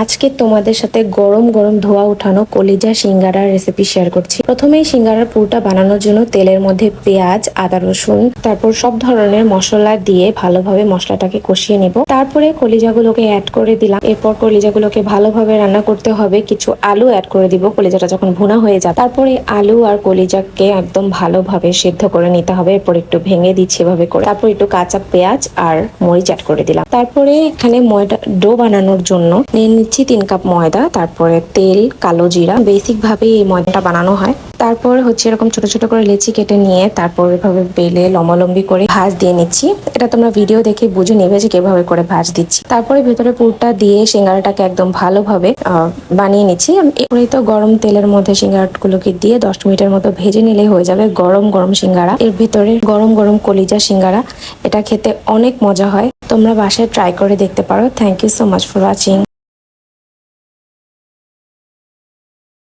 আজকে তোমাদের সাথে গরম গরম ধোয়া উঠানো কলিজা সিঙ্গারার রেসিপি শেয়ার করছি। প্রথমেই সিঙ্গারার পুরটা বানানোর জন্য তেলের মধ্যে পেঁয়াজ, আদা, রসুন, তারপর সব ধরনের মশলা দিয়ে ভালোভাবে মশলাটাকে কষিয়ে নিব। তারপরে কলিজাগুলোকে অ্যাড করে দিলাম। এরপর কলিজাগুলোকে ভালোভাবে রান্না করতে হবে। কিছু আলু অ্যাড করে দিব কলিজাটা যখন ভুনা হয়ে যাবে। তারপরে আলু আর কলিজাকে একদম ভালোভাবে সিদ্ধ করে নিতে হবে। এরপর একটু ভেঙে দিচ্ছি এভাবে করে। তারপর একটু কাঁচা পেঁয়াজ আর মরিচ অ্যাড করে দিলাম। তারপরে এখানে ময়দা ডো বানানোর জন্য নিয়ে নিচ্ছি 3 কাপ ময়দা, তারপরে তেল, কালো জিরা। বেসিক ভাবে এই ময়দাটা বানানো হয়। তারপর হচ্ছে এরকম ছোট ছোট করে লেচি কেটে নিয়ে তারপর এভাবে বেলে লম্বালম্বি করে ভাঁজ দিয়ে নিচ্ছি। এটা তোমরা ভিডিও দেখে বুঝে নিবে যে কিভাবে করে ভাঁজ দিচ্ছি। তারপরে ভেতরে পুরটা দিয়ে সিঙ্গারাটাকে একদম ভালোভাবে বানিয়ে নিচ্ছি। এরপরেই তো গরম তেলের মধ্যে সিঙ্গারাগুলোকে দিয়ে 10 মিনিটের মতো ভেজে নিলেই হয়ে যাবে গরম গরম সিঙ্গারা। এর ভিতরে গরম গরম কলিজা সিঙ্গারা। এটা খেতে অনেক মজা হয়। তোমরা বাসায় ট্রাই করে দেখতে পারো। Thank you so much for watching.